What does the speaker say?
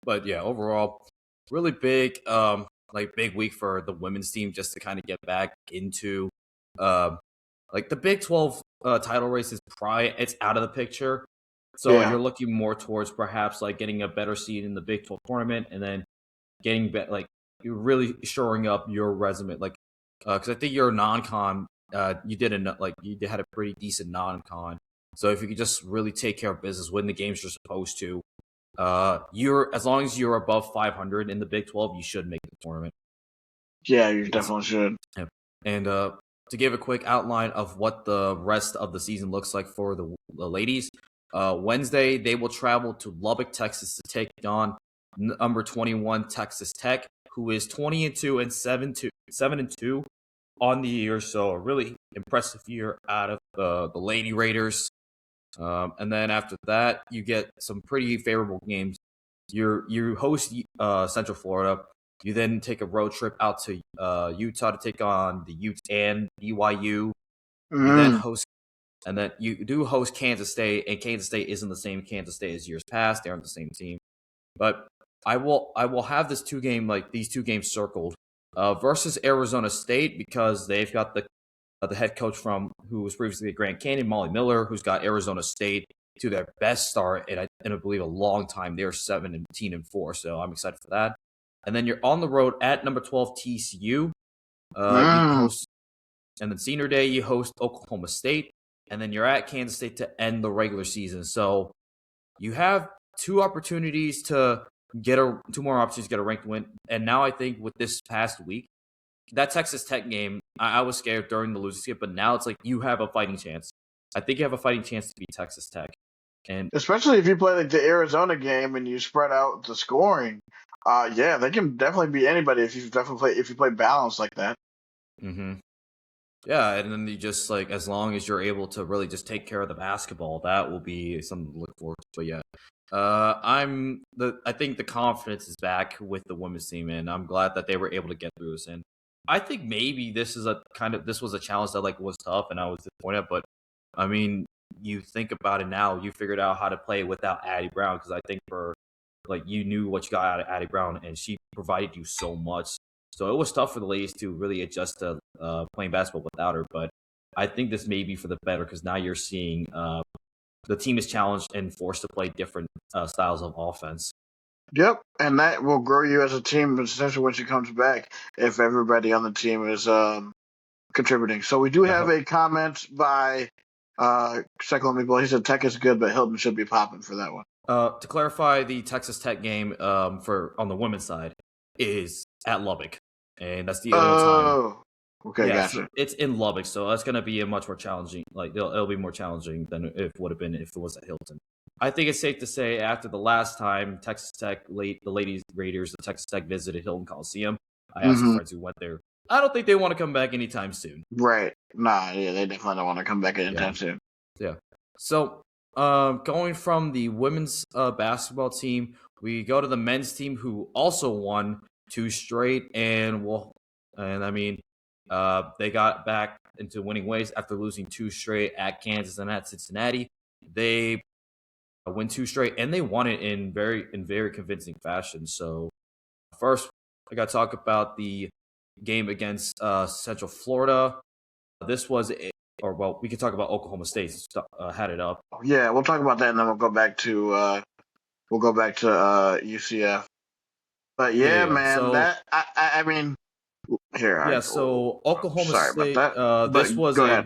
But yeah, overall, really big, big week for the women's team just to kind of get back into, the Big 12 title race is probably it's out of the picture. So Yeah. you're looking more towards perhaps like getting a better seed in the Big 12 tournament, and then getting you're really shoring up your resume, because I think your non-con, you had a pretty decent non-con. So if you could just really take care of business, win the games you're supposed to, you're as long as you're above 500 in the Big 12, you should make the tournament. Yeah, you definitely should. Yep. And to give a quick outline of what the rest of the season looks like for the ladies, Wednesday they will travel to Lubbock, Texas, to take on number 21 Texas Tech, who is 20-2 and 7-2 on the year. So a really impressive year out of the Lady Raiders. And then after that, you get some pretty favorable games. You host Central Florida. You then take a road trip out to Utah to take on the Utes and BYU. You then host, and then you do host Kansas State, and Kansas State isn't the same Kansas State as years past. They aren't the same team, but I will have these two games circled versus Arizona State, because they've got the head coach who was previously at Grand Canyon, Molly Miller, who's got Arizona State to their best start in I believe a long time. They're 17-4, so I'm excited for that. And then you're on the road at number 12 TCU. You host, and then senior day you host Oklahoma State, and then you're at Kansas State to end the regular season. So you have two more opportunities to get a ranked win. And now I think with this past week, that Texas Tech game, I was scared during the losing skip, but now it's like you have a fighting chance. I think you have a fighting chance to beat Texas Tech. And especially if you play like the Arizona game and you spread out the scoring, yeah, they can definitely beat anybody if you play balanced like that. Mm-hmm. Yeah, and then you just as long as you're able to really just take care of the basketball, that will be something to look forward to. But yeah, I think the confidence is back with the women's team, and I'm glad that they were able to get through this. And I think maybe this was a challenge that was tough, and I was disappointed. But I mean, you think about it now, you figured out how to play without Addy Brown, because I think you knew what you got out of Addy Brown, and she provided you so much. So it was tough for the ladies to really adjust to playing basketball without her. But I think this may be for the better, because now you're seeing the team is challenged and forced to play different styles of offense. Yep, and that will grow you as a team, essentially, when she comes back, if everybody on the team is contributing. So we do have a comment by Second People. He said Tech is good, but Hilton should be popping for that one. To clarify, the Texas Tech game on the women's side is at Lubbock, and that's the only time. Oh, okay, gotcha. So it's in Lubbock, so that's going to be a much more challenging. It'll be more challenging than it would have been if it was at Hilton. I think it's safe to say after the last time Texas Tech, the Ladies Raiders, the Texas Tech visited Hilton Coliseum, I have some friends who went there. I don't think they want to come back anytime soon. Right. Nah, yeah, they definitely don't want to come back anytime soon. Yeah. So, going from the women's basketball team, we go to the men's team, who also won 2 straight, and they got back into winning ways after losing 2 straight at Kansas and at Cincinnati. They win 2 straight, and they won it in very convincing fashion. So first, I got to talk about the game against Central Florida. This was, we could talk about Oklahoma State. Had it up. Yeah, we'll talk about that, and then we'll go back to UCF. But yeah, man, so, I mean, here. Yeah, so Oklahoma State. About that. This was go ahead.